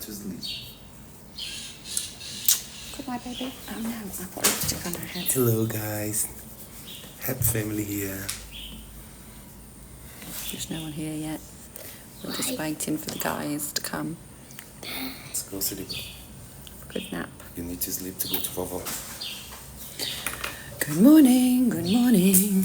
to sleep. Goodbye, baby. Oh no, I've got lipstick on her head. Hello, guys. Happy family here. There's no one here yet. We're just waiting for the guys to come. Let's go sleep. Good nap. You need to sleep to go to Vovo. Good morning, good morning.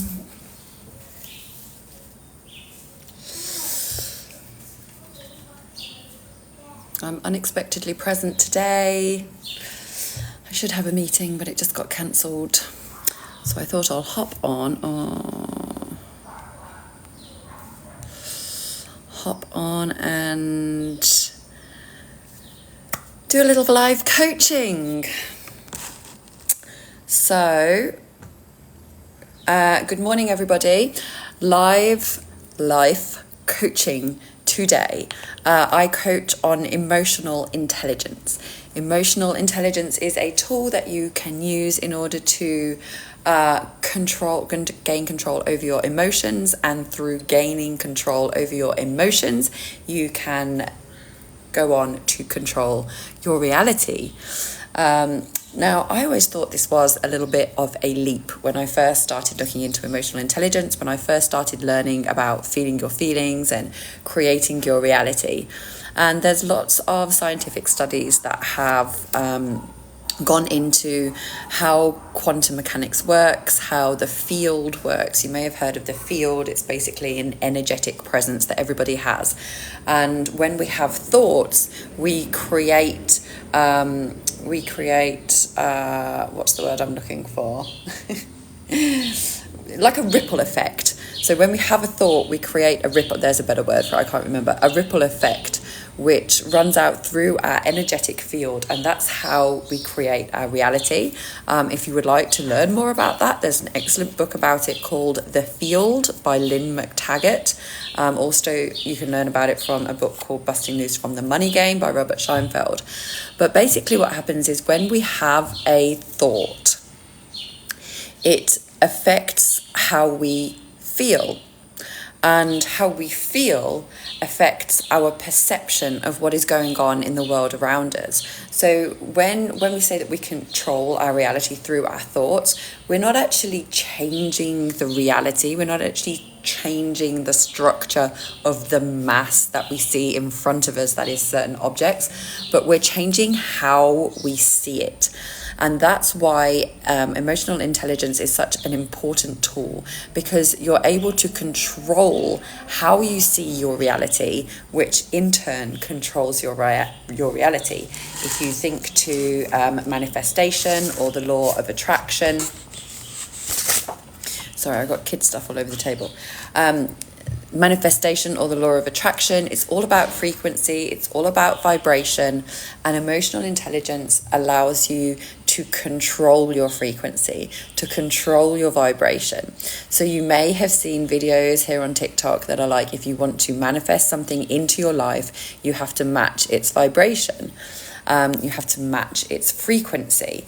I'm unexpectedly present today. I should have a meeting, but it just got cancelled. So I thought I'll hop on and do a little live coaching. So, good morning, everybody. Live life coaching today. I coach on emotional intelligence. Emotional intelligence is a tool that you can use in order to gain control over your emotions, and through gaining control over your emotions, you can go on to control your reality. Now, I always thought this was a little bit of a leap when I first started looking into emotional intelligence, when I first started learning about feeling your feelings and creating your reality. And there's lots of scientific studies that have gone into how quantum mechanics works, how the field works. You may have heard of the field. It's basically an energetic presence that everybody has. And when we have thoughts, we create what's the word I'm looking for? Like a ripple effect. So when we have a thought, we create a ripple. There's a better word for it, I can't remember. A ripple effect, which runs out through our energetic field, and that's how we create our reality. If you would like to learn more about that, there's an excellent book about it called The Field by Lynn McTaggart. Also, you can learn about it from a book called Busting Loose from the Money Game by Robert Scheinfeld. But basically what happens is when we have a thought, it affects how we feel. And how we feel affects our perception of what is going on in the world around us. So when we say that we control our reality through our thoughts, we're not actually changing the reality. We're not actually changing the structure of the mass that we see in front of us, that is certain objects, but we're changing how we see it. And that's why emotional intelligence is such an important tool, because you're able to control how you see your reality, which in turn controls your reality. If you think to manifestation or the law of attraction. Sorry, I got kid stuff all over the table. Manifestation or the law of attraction, it's all about frequency, it's all about vibration, and emotional intelligence allows you to control your frequency, to control your vibration. So you may have seen videos here on TikTok that are like, if you want to manifest something into your life, you have to match its vibration. You have to match its frequency.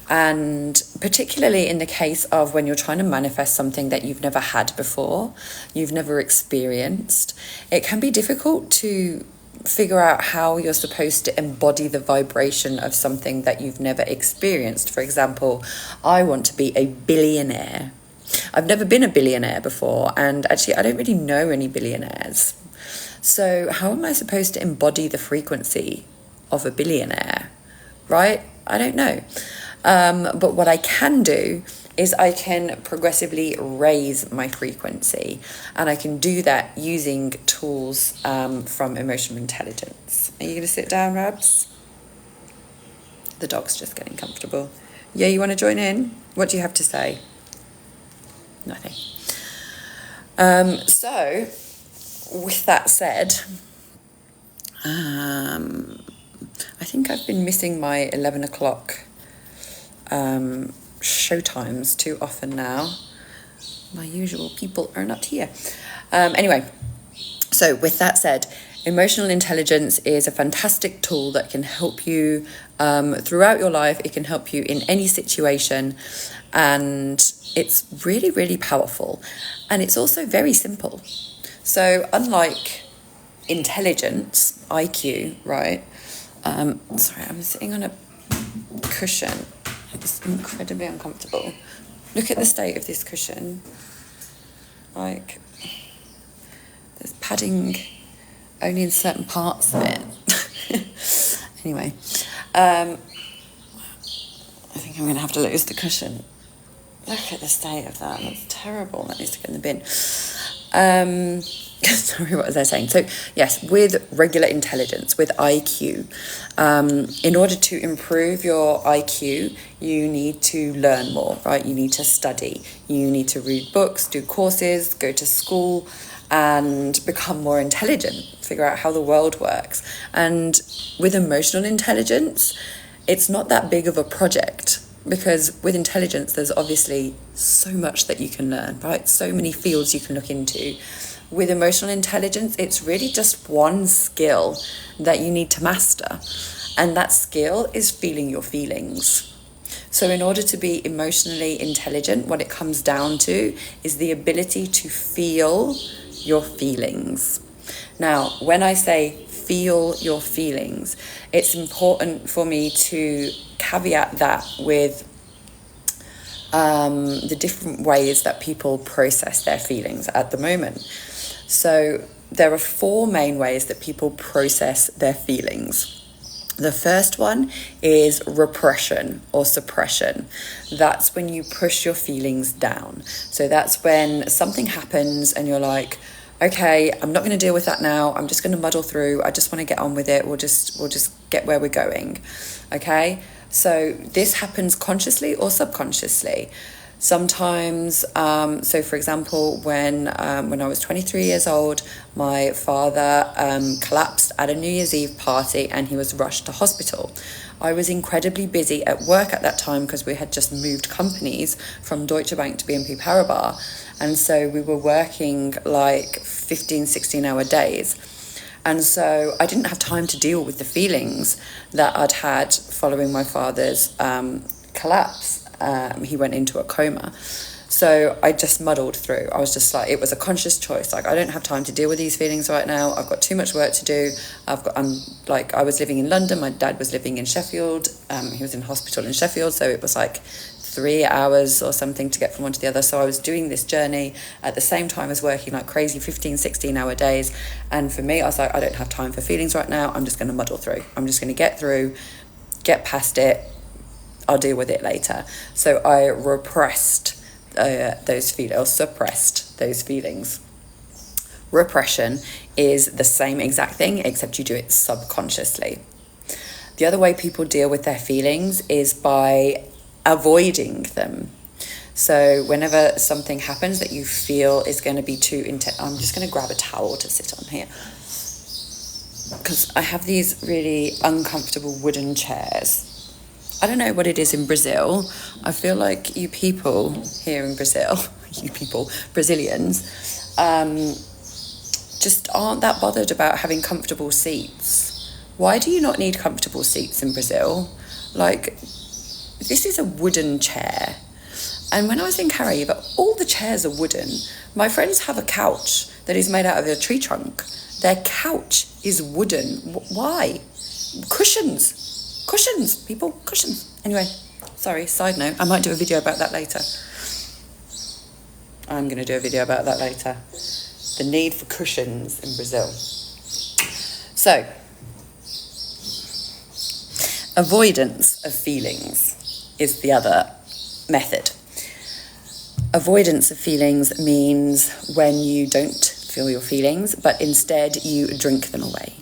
And particularly in the case of when you're trying to manifest something that you've never had before, you've never experienced, it can be difficult to figure out how you're supposed to embody the vibration of something that you've never experienced. For example, I want to be a billionaire. I've never been a billionaire before, and actually I don't really know any billionaires. So how am I supposed to embody the frequency of a billionaire, right? I don't know. But what I can do is I can progressively raise my frequency, and I can do that using tools from emotional intelligence. Are you going to sit down, Rabs? The dog's just getting comfortable. Yeah, you want to join in? What do you have to say? Nothing. So, with that said, I think I've been missing my 11 o'clock show times too often now. My usual people are not here. Anyway, so with that said, emotional intelligence is a fantastic tool that can help you throughout your life. It can help you in any situation, and it's really, really powerful, and it's also very simple. So unlike intelligence, IQ, right? Sorry, I'm sitting on a cushion. It's incredibly uncomfortable. Look at the state of this cushion. Like, there's padding only in certain parts of it. Anyway, I think I'm going to have to lose the cushion. Look at the state of that. That's terrible. That needs to go in the bin. Sorry, what was I saying? So, yes, with regular intelligence, with IQ, in order to improve your IQ, you need to learn more, right? You need to study. You need to read books, do courses, go to school, and become more intelligent, figure out how the world works. And with emotional intelligence, it's not that big of a project, because with intelligence, there's obviously so much that you can learn, right? So many fields you can look into. With emotional intelligence, it's really just one skill that you need to master. And that skill is feeling your feelings. So in order to be emotionally intelligent, what it comes down to is the ability to feel your feelings. Now, when I say feel your feelings, it's important for me to caveat that with the different ways that people process their feelings at the moment. So there are 4 main ways that people process their feelings. The first one is repression or suppression. That's when you push your feelings down. So that's when something happens and you're like, okay, I'm not going to deal with that now. I'm just going to muddle through. I just want to get on with it. We'll just get where we're going. Okay? So this happens consciously or subconsciously. Sometimes, so for example, when I was 23 years old, my father collapsed at a New Year's Eve party and he was rushed to hospital. I was incredibly busy at work at that time because we had just moved companies from Deutsche Bank to BNP Paribas. And so we were working like 15, 16-hour days. And so I didn't have time to deal with the feelings that I'd had following my father's collapse. He went into a coma. So I just muddled through. I was just like, it was a conscious choice. Like, I don't have time to deal with these feelings right now. I've got too much work to do. I was living in London. My dad was living in Sheffield. He was in hospital in Sheffield. So it was like 3 hours or something to get from one to the other. So I was doing this journey at the same time as working like crazy 15, 16-hour days. And for me, I was like, I don't have time for feelings right now. I'm just going to muddle through. I'm just going to get through, get past it. I'll deal with it later. So I repressed those feelings, or suppressed those feelings. Repression is the same exact thing, except you do it subconsciously. The other way people deal with their feelings is by avoiding them. So whenever something happens that you feel is going to be too intense, I'm just going to grab a towel to sit on here, because I have these really uncomfortable wooden chairs. I don't know what it is in Brazil. I feel like you people here in Brazil, Brazilians, just aren't that bothered about having comfortable seats. Why do you not need comfortable seats in Brazil? Like, this is a wooden chair. And when I was in Caraíba, all the chairs are wooden. My friends have a couch that is made out of a tree trunk. Their couch is wooden. Why? Cushions, people, cushions. Anyway, sorry, side note, I might do a video about that later. I'm going to do a video about that later. The need for cushions in Brazil. So, avoidance of feelings is the other method. Avoidance of feelings means when you don't feel your feelings, but instead you drink them away.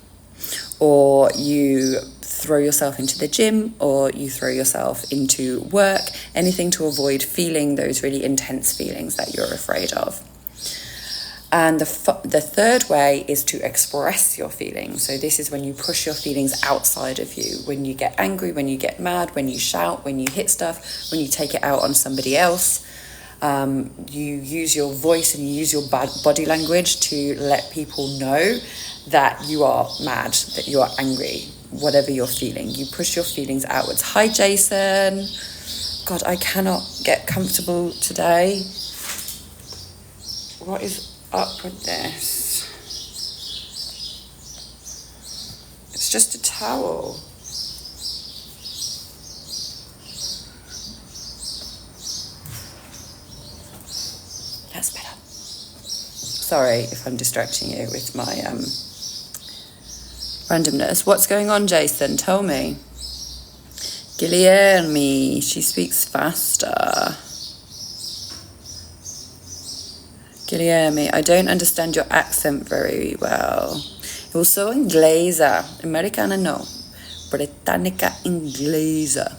Or you throw yourself into the gym, or you throw yourself into work, anything to avoid feeling those really intense feelings that you're afraid of. And the third way is to express your feelings. So this is when you push your feelings outside of you, when you get angry, when you get mad, when you shout, when you hit stuff, when you take it out on somebody else. You use your voice and you use your body language to let people know that you are mad, that you are angry, whatever you're feeling. You push your feelings outwards. Hi, Jason. God, I cannot get comfortable today. What is up with this? It's just a towel. Sorry if I'm distracting you with my randomness. What's going on, Jason? Tell me. Guilherme, she speaks faster. Guilherme, I don't understand your accent very well. Eu sou inglesa. Americana não. Britânica inglesa.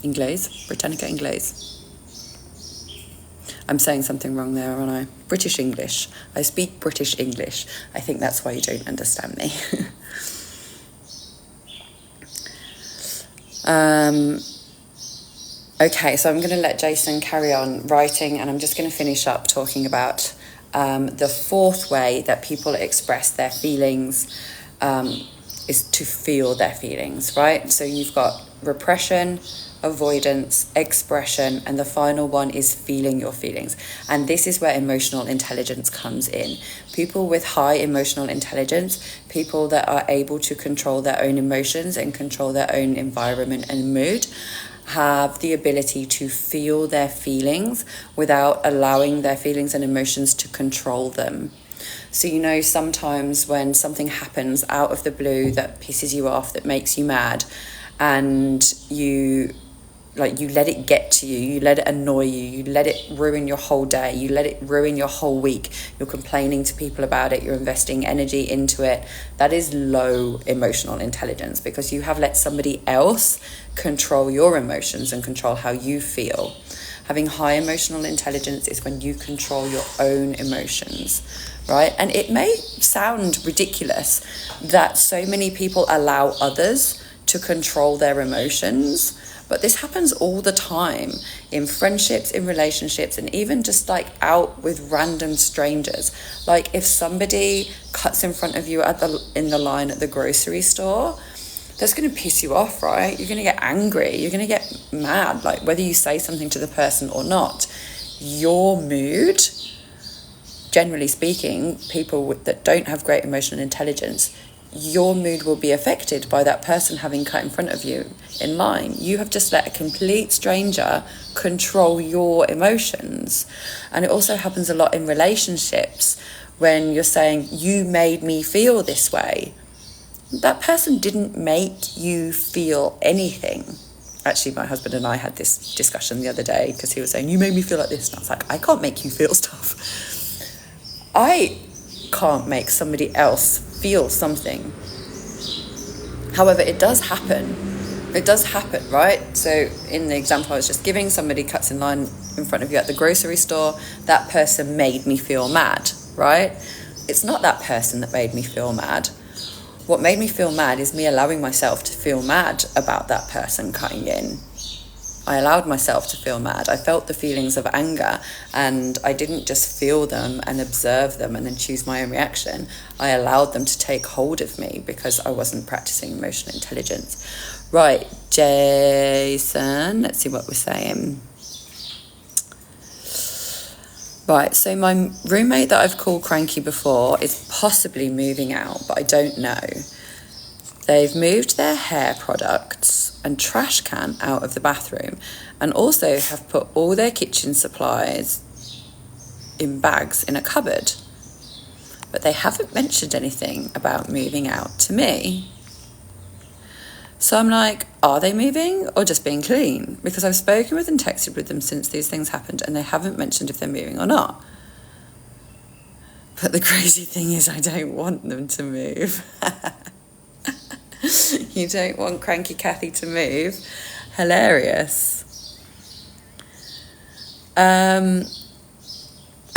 Inglês? Britannica inglês. I'm saying something wrong there, aren't I? British English. I speak British English. I think that's why you don't understand me. Okay, so I'm going to let Jason carry on writing, and I'm just going to finish up talking about the fourth way that people express their feelings is to feel their feelings, right? So you've got repression, avoidance, expression, and the final one is feeling your feelings. And this is where emotional intelligence comes in. People with high emotional intelligence, people that are able to control their own emotions and control their own environment and mood, have the ability to feel their feelings without allowing their feelings and emotions to control them. So, you know, sometimes when something happens out of the blue that pisses you off, that makes you mad, and you let it get to you, you let it annoy you, you let it ruin your whole day, you let it ruin your whole week, you're complaining to people about it, you're investing energy into it. That is low emotional intelligence, because you have let somebody else control your emotions and control how you feel. Having high emotional intelligence is when you control your own emotions, right? And it may sound ridiculous that so many people allow others to control their emotions, but this happens all the time in friendships, in relationships, and even just like out with random strangers. Like if somebody cuts in front of you in the line at the grocery store, that's going to piss you off, right? You're going to get angry. You're going to get mad, like whether you say something to the person or not. Your mood, generally speaking, people that don't have great emotional intelligence, your mood will be affected by that person having cut in front of you in line. You have just let a complete stranger control your emotions. And it also happens a lot in relationships when you're saying, you made me feel this way. That person didn't make you feel anything. Actually, my husband and I had this discussion the other day because he was saying, you made me feel like this. And I was like, I can't make you feel stuff. I can't make somebody else feel something. However, it does happen. It does happen, right? So in the example I was just giving, somebody cuts in line in front of you at the grocery store. That person made me feel mad, right? It's not that person that made me feel mad. What made me feel mad is me allowing myself to feel mad about that person cutting in. I allowed myself to feel mad. I felt the feelings of anger, and I didn't just feel them and observe them and then choose my own reaction. I allowed them to take hold of me because I wasn't practicing emotional intelligence. Right, Jason, let's see what we're saying. Right, so my roommate that I've called cranky before is possibly moving out, but I don't know. They've moved their hair products and trash can out of the bathroom, and also have put all their kitchen supplies in bags in a cupboard. But they haven't mentioned anything about moving out to me. So I'm like, are they moving or just being clean? Because I've spoken with and texted with them since these things happened, and they haven't mentioned if they're moving or not. But the crazy thing is I don't want them to move. You don't want cranky Kathy to move? Hilarious.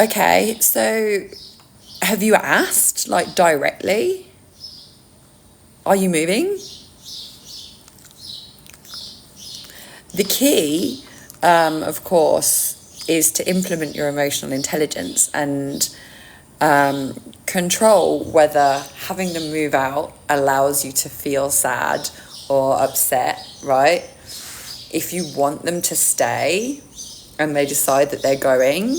Okay, so have you asked, like, directly? Are you moving? The key, of course, is to implement your emotional intelligence and control whether having them move out allows you to feel sad or upset, right? If you want them to stay and they decide that they're going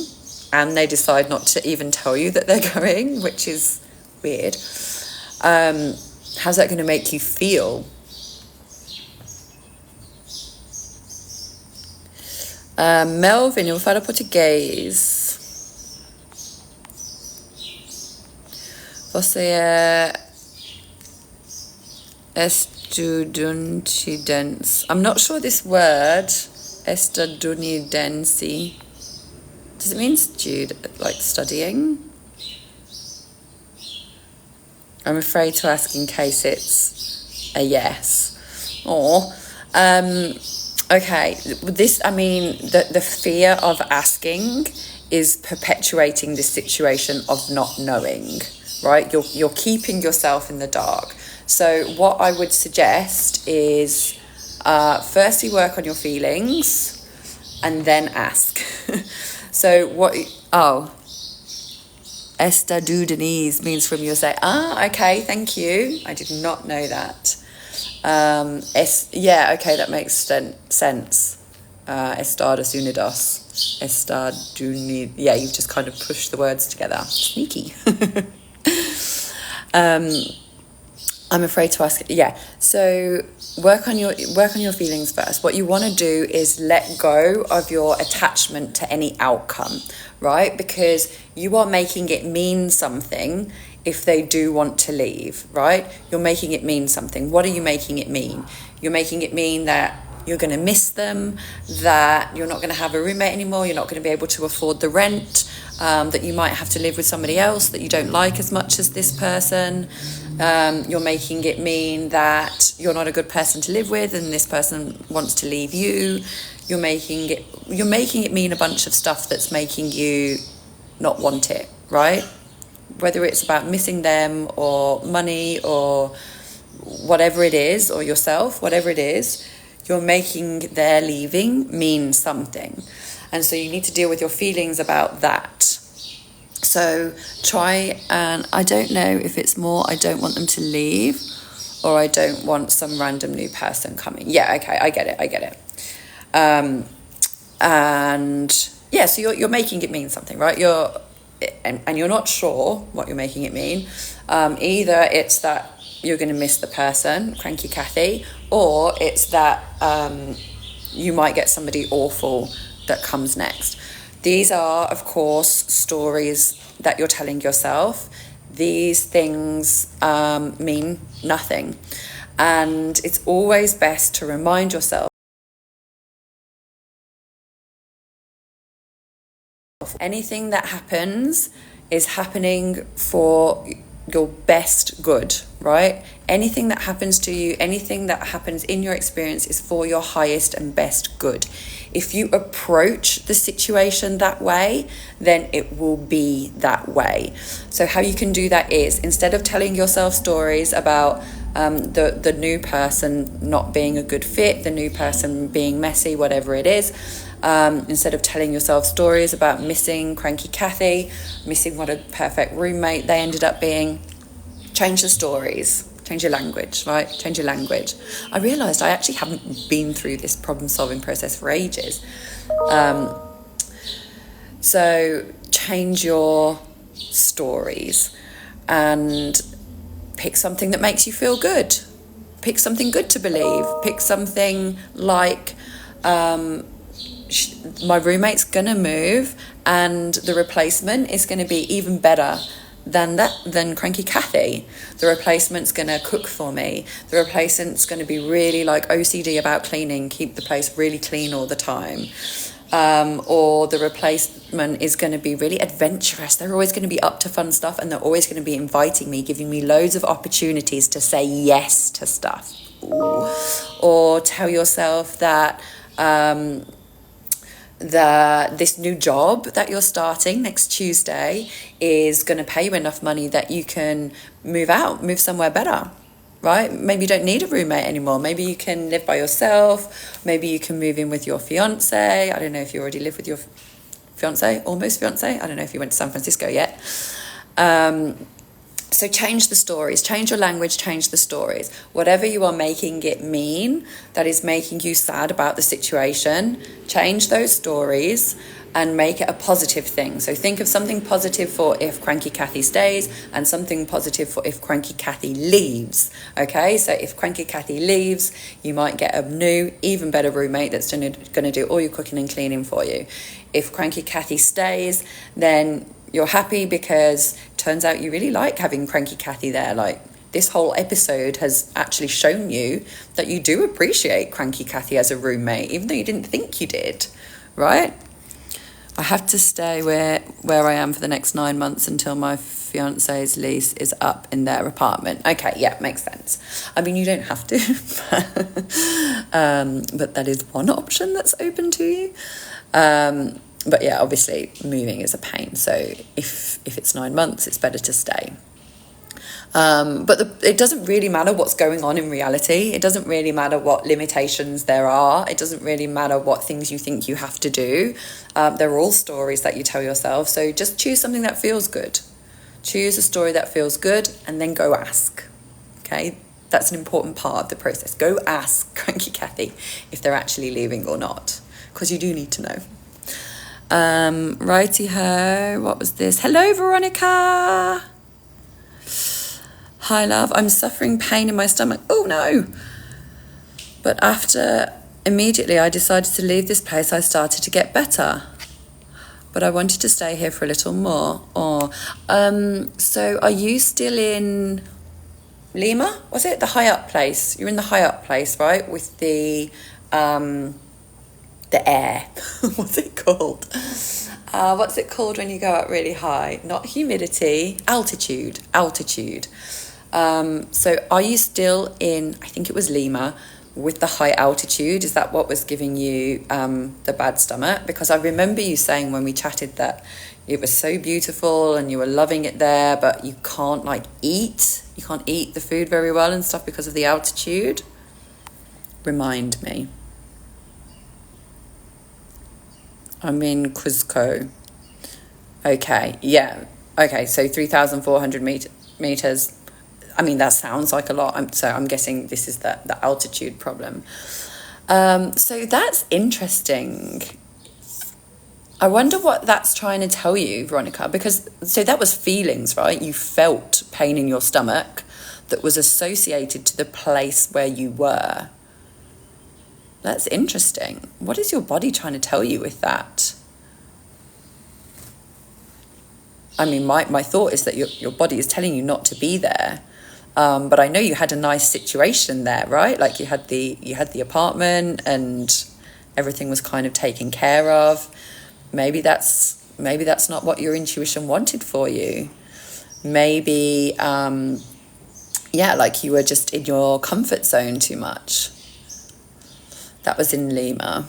and they decide not to even tell you that they're going, which is weird, how's that going to make you feel? Melvin, eu falo português. Você estadunidense. I'm not sure this word, estadunidense. Does it mean like studying? I'm afraid to ask in case it's a yes. Or, okay, this, I mean, the fear of asking is perpetuating this situation of not knowing, right? You're keeping yourself in the dark. So what I would suggest is firstly work on your feelings and then ask. So estadunidense means from you say, okay, thank you. I did not know that. Yeah, okay, that makes sense. Estados Unidos. Yeah, you've just kind of pushed the words together. Sneaky. I'm afraid to ask. Yeah, so work on your feelings first. What you want to do is let go of your attachment to any outcome, right? Because you are making it mean something if they do want to leave, right? You're making it mean something. What are you making it mean? You're making it mean that you're going to miss them, that you're not going to have a roommate anymore, you're not going to be able to afford the rent, that you might have to live with somebody else that you don't like as much as this person. You're making it mean that you're not a good person to live with and this person wants to leave you. You're making it mean a bunch of stuff that's making you not want it, right? Whether it's about missing them or money or whatever it is, or yourself, whatever it is, you're making their leaving mean something. And so you need to deal with your feelings about that. So try, and I don't know if it's more I don't want them to leave or I don't want some random new person coming. Yeah, okay, I get it. And yeah, so you're making it mean something, right? And you're not sure what you're making it mean. Either it's that you're going to miss the person, cranky Kathy, or it's that you might get somebody awful that comes next. These are, of course, stories that you're telling yourself. These things mean nothing. And it's always best to remind yourself anything that happens is happening for your best good, right? Anything that happens to you, anything that happens in your experience is for your highest and best good. If you approach the situation that way, then it will be that way. So how you can do that is, instead of telling yourself stories about the new person not being a good fit, the new person being messy, whatever it is, instead of telling yourself stories about missing cranky Kathy, missing what a perfect roommate they ended up being, change the stories. Change your language, right? Change your language. I realised I actually haven't been through this problem-solving process for ages. So change your stories and pick something that makes you feel good. Pick something good to believe. Pick something like, my roommate's going to move and the replacement is going to be even better than cranky Kathy. The replacement's going to cook for me. The replacement's going to be really like OCD about cleaning, keep the place really clean all the time. Or the replacement is going to be really adventurous. They're always going to be up to fun stuff and they're always going to be inviting me, giving me loads of opportunities to say yes to stuff. Ooh. Or tell yourself that this new job that you're starting next Tuesday is going to pay you enough money that you can move somewhere better, right? Maybe you don't need a roommate anymore. Maybe you can live by yourself. Maybe you can move in with your fiance. I don't know if you already live with your fiance, almost fiance. I don't know if you went to San Francisco yet. So change the stories, change your language, change the stories. Whatever you are making it mean that is making you sad about the situation, change those stories and make it a positive thing. So think of something positive for if cranky Kathy stays and something positive for if cranky Kathy leaves. Okay, so if cranky Kathy leaves, you might get a new, even better roommate that's going to do all your cooking and cleaning for you. If cranky Kathy stays, then you're happy because turns out you really like having Cranky Kathy there. Like, this whole episode has actually shown you that you do appreciate Cranky Kathy as a roommate, even though you didn't think you did, right? I have to stay where I am for the next 9 months until my fiance's lease is up in their apartment. Okay, yeah, makes sense. I mean, you don't have to, but that is one option that's open to you. But yeah, obviously moving is a pain. So if it's 9 months, it's better to stay. But it doesn't really matter what's going on in reality. It doesn't really matter what limitations there are. It doesn't really matter what things you think you have to do. They're all stories that you tell yourself. So just choose something that feels good. Choose a story that feels good and then go ask. Okay? That's an important part of the process. Go ask Cranky Kathy if they're actually leaving or not, because you do need to know. Righty-ho. What was this? Hello, Veronica. Hi, love. I'm suffering pain in my stomach. Oh, no. But immediately I decided to leave this place, I started to get better. But I wanted to stay here for a little more. So are you still in Lima? Was it the high up place? You're in the high up place, right? With the air. What's it called? What's it called when you go up really high? Not humidity, altitude. So are you still in, I think it was Lima, with the high altitude? Is that what was giving you the bad stomach? Because I remember you saying when we chatted that it was so beautiful and you were loving it there, but you can't eat. You can't eat the food very well and stuff because of the altitude. Remind me. I'm in Cuzco. Okay, yeah. Okay, so 3,400 meters. I mean, that sounds like a lot. I'm guessing this is the altitude problem. So that's interesting. I wonder what that's trying to tell you, Veronica, because so that was feelings, right? You felt pain in your stomach that was associated to the place where you were. That's interesting. What is your body trying to tell you with that? I mean, my thought is that your body is telling you not to be there. But I know you had a nice situation there, right? Like you had the apartment and everything was kind of taken care of. Maybe that's not what your intuition wanted for you. Maybe, like you were just in your comfort zone too much. That was in Lima.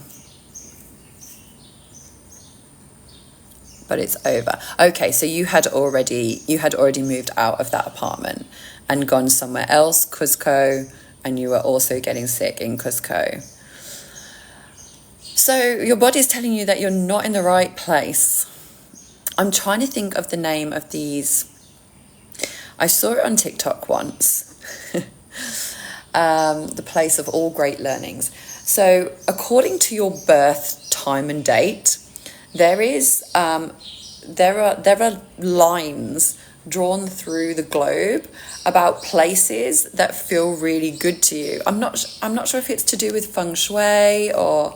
But it's over. Okay, so you had already moved out of that apartment and gone somewhere else, Cuzco, and you were also getting sick in Cuzco. So your body's telling you that you're not in the right place. I'm trying to think of the name of these. I saw it on TikTok once. The place of all great learnings. So according to your birth time and date, there are lines drawn through the globe about places that feel really good to you. I'm not sure if it's to do with feng shui or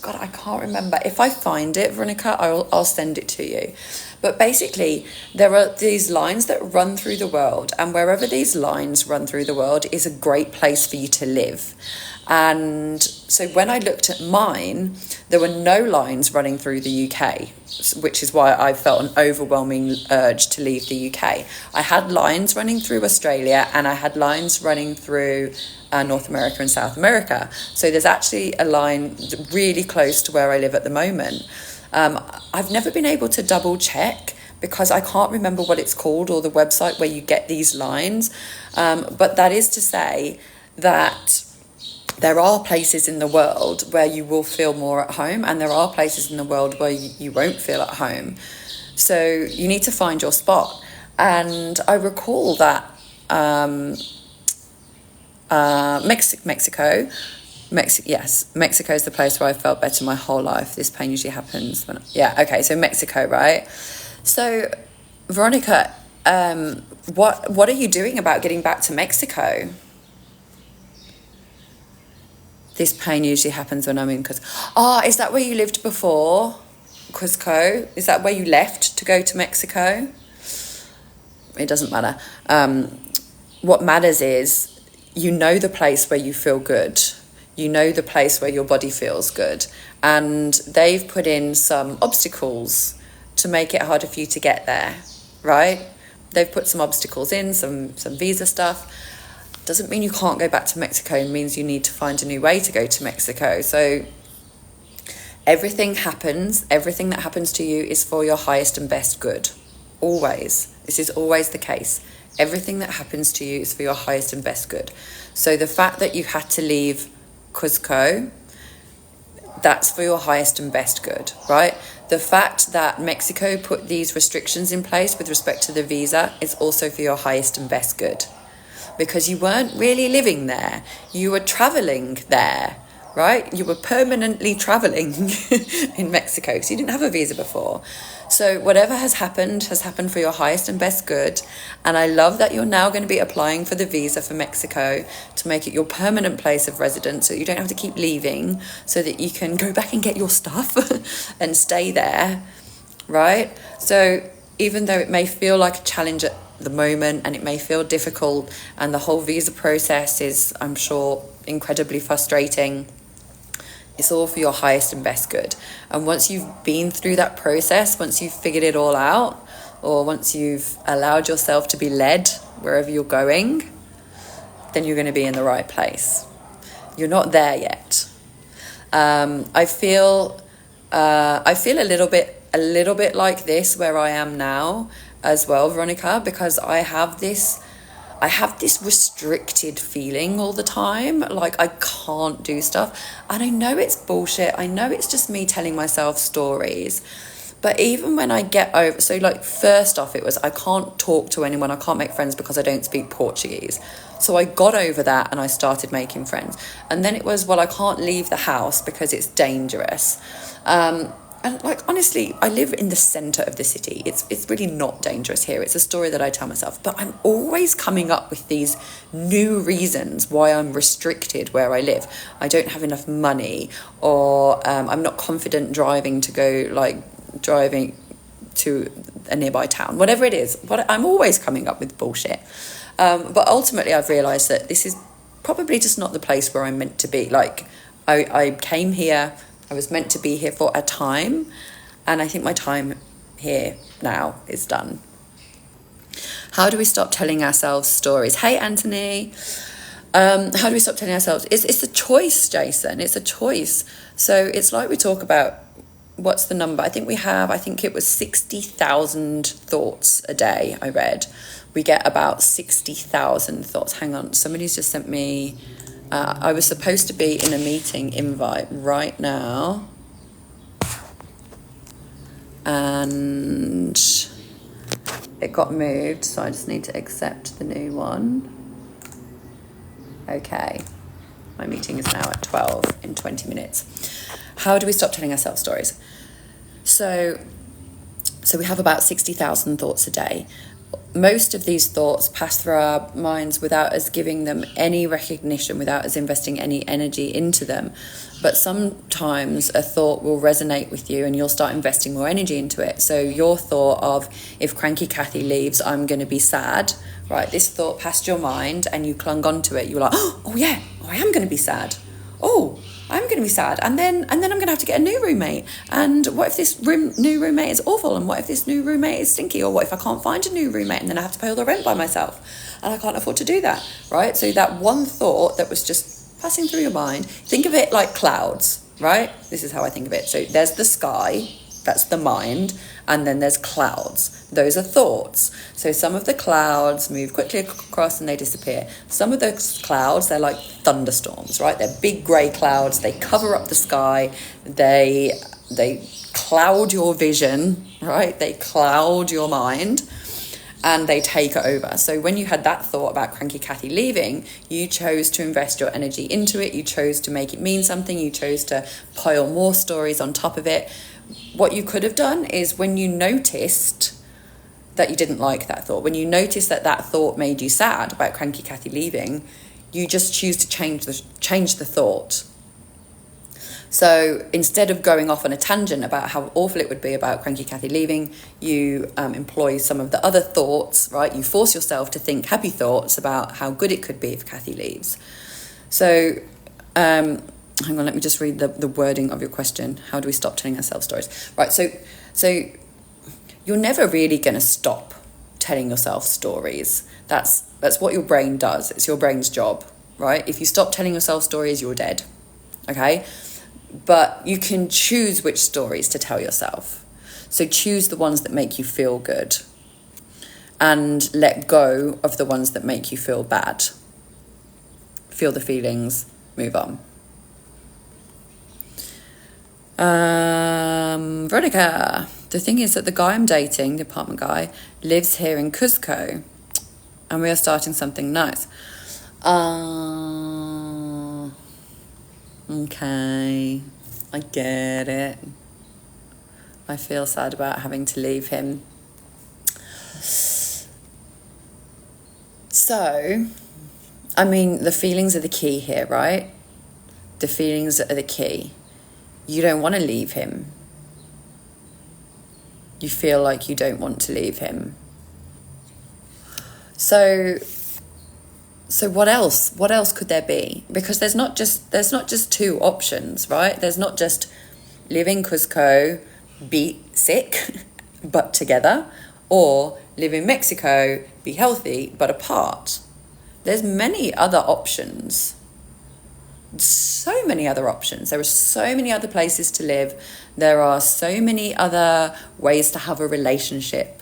God, I can't remember. If I find it, Veronica, I'll send it to you. But basically, there are these lines that run through the world, and wherever these lines run through the world is a great place for you to live. And so when I looked at mine, there were no lines running through the UK, which is why I felt an overwhelming urge to leave the UK. I had lines running through Australia and I had lines running through North America and South America. So there's actually a line really close to where I live at the moment. I've never been able to double check because I can't remember what it's called or the website where you get these lines. But that is to say that there are places in the world where you will feel more at home, and there are places in the world where you won't feel at home. So you need to find your spot. And I recall that Mexico is the place where I felt better my whole life. This pain usually happens so Mexico, right? So Veronica, what are you doing about getting back to Mexico? This pain usually happens when I'm in is that where you lived before? Cuzco? Is that where you left to go to Mexico? It doesn't matter. What matters is you know the place where you feel good. You know the place where your body feels good. And they've put in some obstacles to make it harder for you to get there, right? They've put some obstacles in, some visa stuff. Doesn't mean you can't go back to Mexico. It means you need to find a new way to go to Mexico. So everything that happens to you is for your highest and best good. Always. This is always the case. Everything that happens to you is for your highest and best good. So the fact that you had to leave Cuzco, that's for your highest and best good, right? The fact that Mexico put these restrictions in place with respect to the visa is also for your highest and best good. Because you weren't really living there. You were traveling there, right? You were permanently traveling in Mexico because you didn't have a visa before. So whatever has happened for your highest and best good. And I love that you're now going to be applying for the visa for Mexico to make it your permanent place of residence so you don't have to keep leaving, so that you can go back and get your stuff and stay there, right? So even though it may feel like a challenge at the moment and it may feel difficult and the whole visa process is, I'm sure, incredibly frustrating, it's all for your highest and best good. And once you've been through that process, once you've figured it all out, or once you've allowed yourself to be led wherever you're going, then you're going to be in the right place. You're not there yet. I feel a little bit like this where I am now as well, Veronica, because I have this restricted feeling all the time, like I can't do stuff. And I know it's bullshit. I know it's just me telling myself stories. But even when I get over, so like first off, it was I can't talk to anyone, I can't make friends because I don't speak Portuguese. So I got over that and I started making friends. And then it was, well, I can't leave the house because it's dangerous. And like, honestly, I live in the centre of the city. It's really not dangerous here. It's a story that I tell myself. But I'm always coming up with these new reasons why I'm restricted where I live. I don't have enough money, or I'm not confident driving to a nearby town. Whatever it is, I'm always coming up with bullshit. But ultimately, I've realised that this is probably just not the place where I'm meant to be. Like, I came here, I was meant to be here for a time, and I think my time here now is done. How do we stop telling ourselves stories? Hey, Anthony. How do we stop telling ourselves? It's a choice, Jason. It's a choice. So it's like we talk about, what's the number? I think it was 60,000 thoughts a day, I read. We get about 60,000 thoughts. Hang on, somebody's just sent me... I was supposed to be in a meeting invite right now, and it got moved, so I just need to accept the new one. Okay, my meeting is now at 12 in 20 minutes. How do we stop telling ourselves stories? So we have about 60,000 thoughts a day. Most of these thoughts pass through our minds without us giving them any recognition, without us investing any energy into them. But sometimes a thought will resonate with you and you'll start investing more energy into it. So your thought of, if Cranky Kathy leaves, I'm going to be sad, right? This thought passed your mind and you clung on to it. You were like, oh yeah, I am going to be sad. Oh, I'm going to be sad, and then I'm going to have to get a new roommate. And what if this new roommate is awful? And what if this new roommate is stinky? Or what if I can't find a new roommate and then I have to pay all the rent by myself? And I can't afford to do that, right? So that one thought that was just passing through your mind, think of it like clouds, right? This is how I think of it. So there's the sky, that's the mind, and then there's clouds. Those are thoughts. So some of the clouds move quickly across and they disappear. Some of those clouds, they're like thunderstorms, right? They're big grey clouds. They cover up the sky. They cloud your vision, right? They cloud your mind and they take it over. So when you had that thought about Cranky Kathy leaving, you chose to invest your energy into it. You chose to make it mean something. You chose to pile more stories on top of it. What you could have done is, when you noticed that you didn't like that thought, when you noticed that that thought made you sad about Cranky Kathy leaving, you just choose to change the thought. So instead of going off on a tangent about how awful it would be about Cranky Kathy leaving, you employ some of the other thoughts, right? You force yourself to think happy thoughts about how good it could be if Kathy leaves. So, hang on, let me just read the wording of your question. How do we stop telling ourselves stories? Right, so you're never really going to stop telling yourself stories. That's what your brain does. It's your brain's job, right? If you stop telling yourself stories, you're dead, okay? But you can choose which stories to tell yourself. So choose the ones that make you feel good and let go of the ones that make you feel bad. Feel the feelings, move on. Veronica, the thing is that the guy I'm dating, the apartment guy, lives here in Cusco and we are starting something nice. Okay, I get it. I feel sad about having to leave him. So, I mean, the feelings are the key here, right? The feelings are the key. You don't want to leave him. You feel like you don't want to leave him. So what else? What else could there be? Because there's not just two options, right? There's not just live in Cusco, be sick, but together, or live in Mexico, be healthy, but apart. There's many other options. So many other options. There are so many other places to live. There are so many other ways to have a relationship,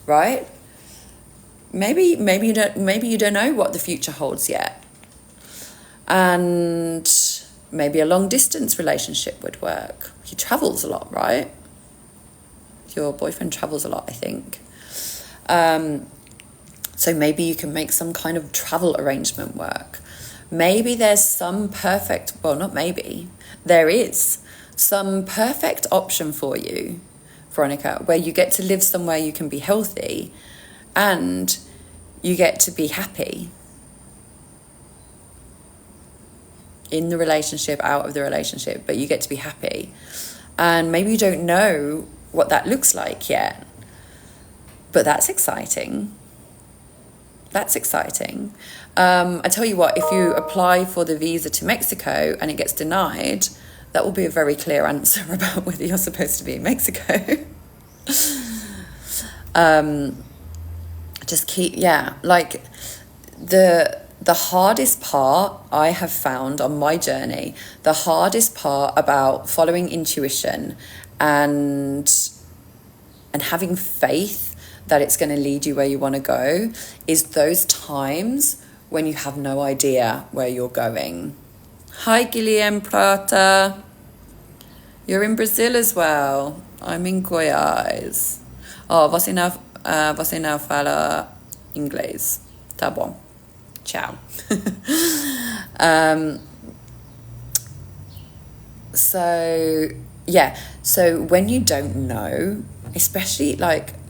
right? Maybe you don't know what the future holds yet. And maybe a long distance relationship would work. He travels a lot, right? Your boyfriend travels a lot, I think. So maybe you can make some kind of travel arrangement work. Maybe there's some perfect, well, not maybe, there is some perfect option for you, Veronica, where you get to live somewhere you can be healthy and you get to be happy in the relationship, out of the relationship, but you get to be happy. And maybe you don't know what that looks like yet, but that's exciting. That's exciting. I tell you what, if you apply for the visa to Mexico and it gets denied, that will be a very clear answer about whether you're supposed to be in Mexico. Just keep, like the hardest part I have found on my journey, the hardest part about following intuition and having faith that it's going to lead you where you want to go is those times when you have no idea where you're going. Hi, Guilherme Prata. You're in Brazil as well. I'm in Goiás. Oh, você não fala inglês. Tá bom. Ciao. So when you don't know, especially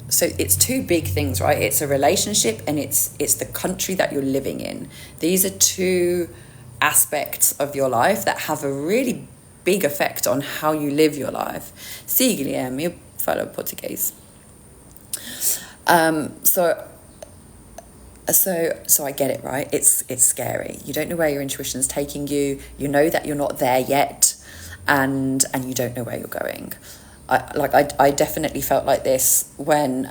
so it's two big things, right? It's a relationship and it's the country that you're living in. These are two aspects of your life that have a really big effect on how you live your life. Sim, Guilherme, eu falo português. So I get it, right? It's scary. You don't know where your intuition's taking you. You know that you're not there yet, and you don't know where you're going. I definitely felt like this when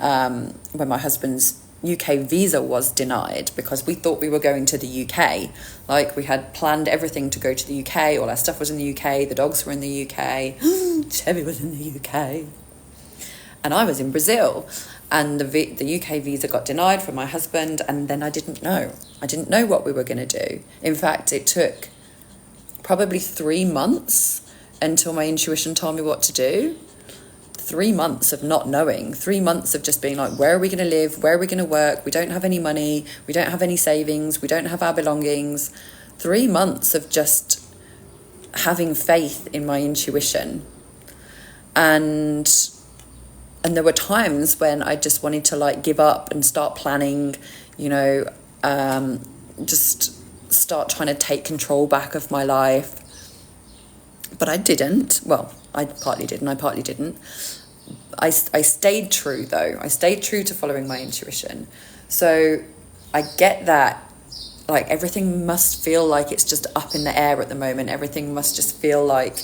my husband's UK visa was denied because we thought we were going to the UK. Like we had planned everything to go to the UK. All our stuff was in the UK. The dogs were in the UK. Chevy was in the UK. And I was in Brazil. And the UK visa got denied for my husband. And then I didn't know. I didn't know what we were going to do. In fact, it took probably 3 months until my intuition told me what to do. 3 months of not knowing, 3 months of just being like, where are we going to live? Where are we going to work? We don't have any money. We don't have any savings. We don't have our belongings. 3 months of just having faith in my intuition. And there were times when I just wanted to give up and start planning, just start trying to take control back of my life. But I didn't. Well, I partly did and I partly didn't. I stayed true though. I stayed true to following my intuition. So I get that, like, everything must feel like it's just up in the air at the moment. Everything must just feel like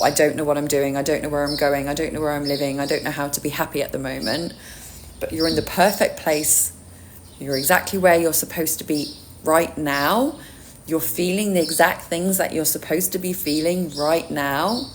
I don't know what I'm doing. I don't know where I'm going. I don't know where I'm living. I don't know how to be happy at the moment. But you're in the perfect place. You're exactly where you're supposed to be right now. You're feeling the exact things that you're supposed to be feeling right now,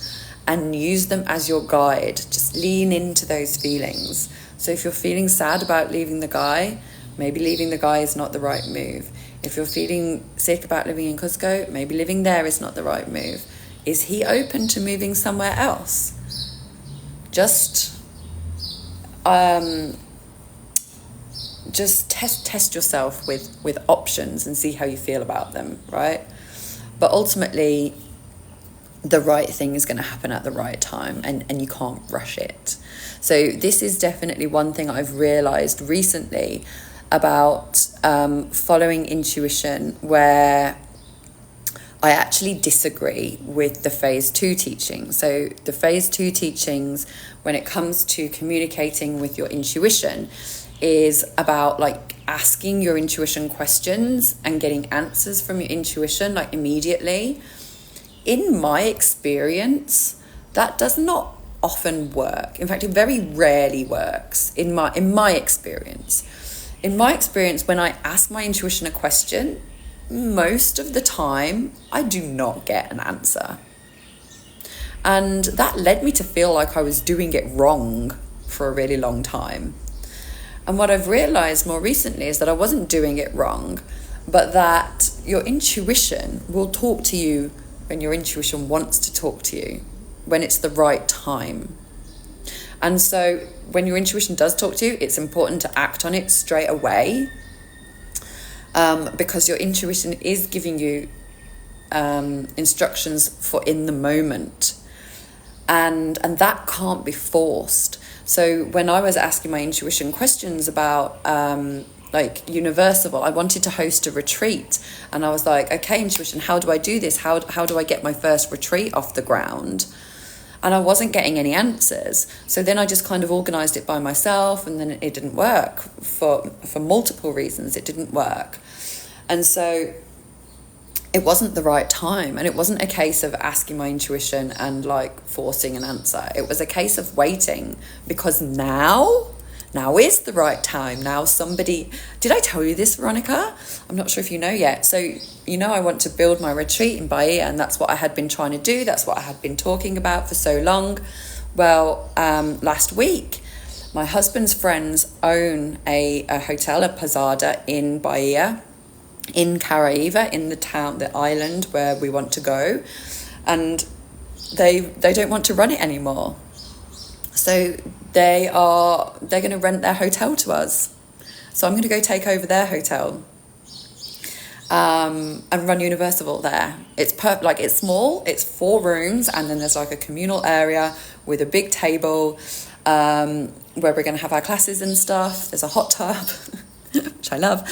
and use them as your guide. Just lean into those feelings. So if you're feeling sad about leaving the guy, maybe leaving the guy is not the right move. If you're feeling sick about living in Cusco, maybe living there is not the right move. Is he open to moving somewhere else? Just test yourself with options and see how you feel about them, right? But ultimately, the right thing is going to happen at the right time, and you can't rush it. So this is definitely one thing I've realized recently about following intuition, where I actually disagree with the phase 2 teaching. So the phase 2 teachings, when it comes to communicating with your intuition, is about like asking your intuition questions and getting answers from your intuition like immediately. In my experience, that does not often work. In fact, it very rarely works in my experience. In my experience, when I ask my intuition a question, most of the time I do not get an answer. And that led me to feel like I was doing it wrong for a really long time. And what I've realized more recently is that I wasn't doing it wrong, but that your intuition will talk to you when your intuition wants to talk to you, when it's the right time. And so when your intuition does talk to you, it's important to act on it straight away, because your intuition is giving you instructions for in the moment. And that can't be forced. So when I was asking my intuition questions about like Universal, I wanted to host a retreat, and I was like, okay, intuition, how do I do this? How do I get my first retreat off the ground? And I wasn't getting any answers. So then I just kind of organized it by myself, and then it didn't work for multiple reasons. It didn't work. And so it wasn't the right time, and it wasn't a case of asking my intuition and like forcing an answer. It was a case of waiting, because now is the right time. Now somebody, did I tell you this, Veronica? I'm not sure if you know yet. So, you know, I want to build my retreat in Bahia, and that's what I had been trying to do. That's what I had been talking about for so long. Well, last week, my husband's friends own a hotel, a posada in Bahia, in Caraíva, in the town, the island where we want to go, and they don't want to run it anymore. So they're going to rent their hotel to us. So I'm going to go take over their hotel, and run Universal there. It's it's small. It's 4 rooms, and then there's like a communal area with a big table, where we're going to have our classes and stuff. There's a hot tub, which I love.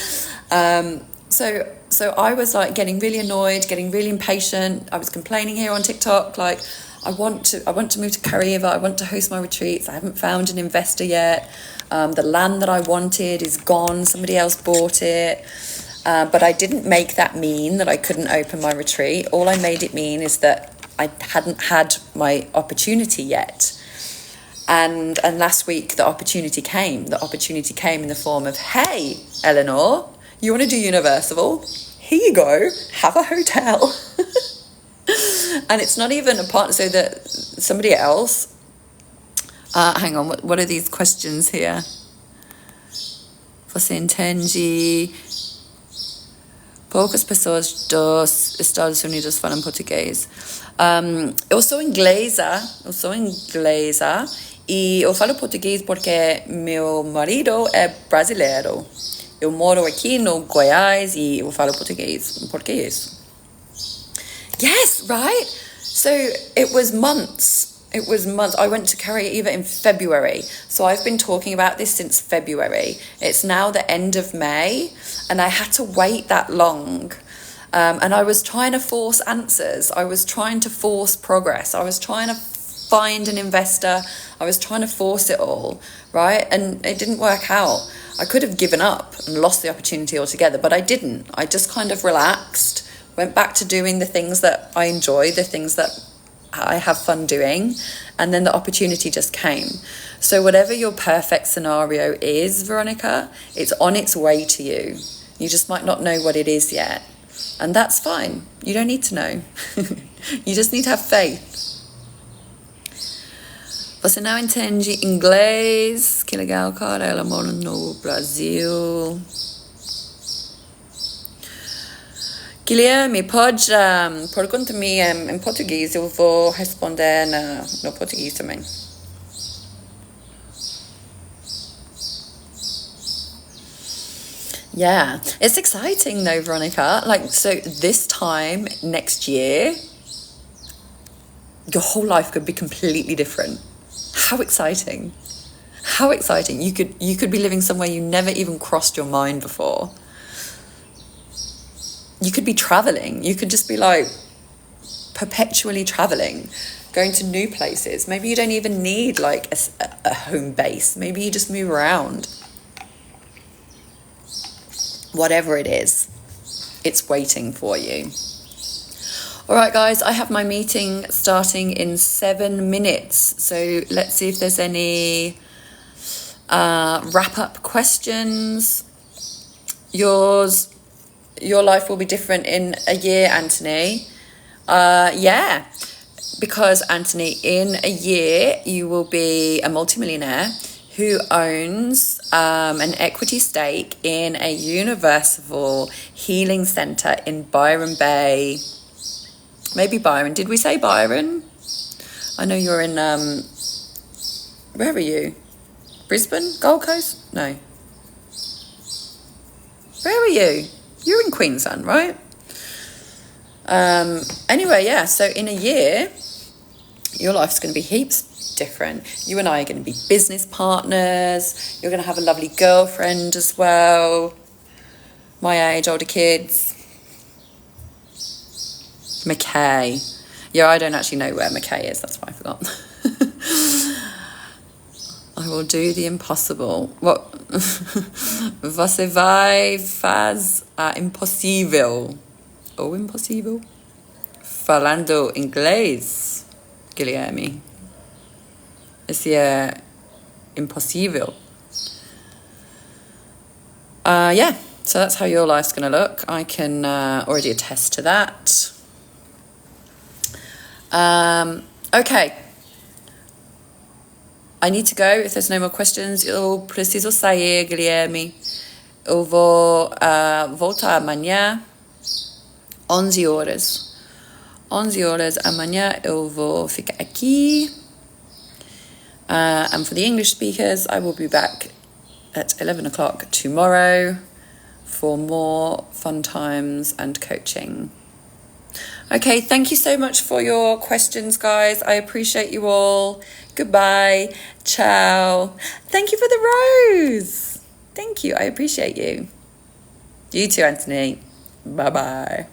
So I was like getting really annoyed, getting really impatient. I was complaining here on TikTok, like, I want to move to Caraíva. I want to host my retreats. I haven't found an investor yet. The land that I wanted is gone. Somebody else bought it. But I didn't make that mean that I couldn't open my retreat. All I made it mean is that I hadn't had my opportunity yet. And last week the opportunity came. The opportunity came in the form of, hey, Eleanor, you want to do Universal? Here you go, have a hotel. And it's not even a partner, so that somebody else, hang on, what are these questions here? Você entende? Poucas pessoas dos Estados Unidos falam português. Eu sou inglesa, e eu falo português porque meu marido é brasileiro. Eu moro aqui no Goiás e eu falo português. Por que isso? Yes, right? So it was months. I went to Caraíva in February. So I've been talking about this since February. It's now the end of May, and I had to wait that long. And I was trying to force answers. I was trying to force progress. I was trying to find an investor. I was trying to force it all, right? And it didn't work out. I could have given up and lost the opportunity altogether, but I didn't. I just kind of relaxed, went back to doing the things that I enjoy, the things that I have fun doing, and then the opportunity just came. So whatever your perfect scenario is, Veronica, it's on its way to you. You just might not know what it is yet. And that's fine. You don't need to know. You just need to have faith. Você não entende inglês? Que legal, cara. Ela mora no Brasil. Guilherme, pode perguntar-me em português. Eu vou responder no português também. Yeah, it's exciting though, Veronica. Like, so this time next year, your whole life could be completely different. How exciting. How exciting. You could be living somewhere you never even crossed your mind before. You could be traveling. You could just be like perpetually traveling, going to new places. Maybe you don't even need like a home base. Maybe you just move around. Whatever it is, it's waiting for you. All right, guys, I have my meeting starting in 7 minutes. So let's see if there's any wrap-up questions. Your life will be different in a year, Anthony. Yeah, because, Anthony, in a year, you will be a multimillionaire who owns an equity stake in a universal healing centre in Byron Bay. Maybe Byron. Did we say Byron? I know you're in, where are you? Brisbane? Gold Coast? No. Where are you? You're in Queensland, right? Anyway, yeah, so in a year, your life's going to be heaps different. You and I are going to be business partners. You're going to have a lovely girlfriend as well. My age, older kids. Mackay. Yeah, I don't actually know where Mackay is. That's why I forgot. I will do the impossible. What? Você vai faz impossível. Ou impossível. Falando inglês, Guilherme. Esse é impossível. Yeah, so that's how your life's going to look. I can already attest to that. Okay. I need to go. If there's no more questions, eu preciso sair, Guilherme. Eu vou voltar amanhã, 11 horas. 11 horas amanhã eu vou ficar aqui. And for the English speakers, I will be back at 11 o'clock tomorrow for more fun times and coaching. Okay, thank you so much for your questions, guys. I appreciate you all. Goodbye. Ciao. Thank you for the rose. Thank you. I appreciate you. You too, Anthony. Bye-bye.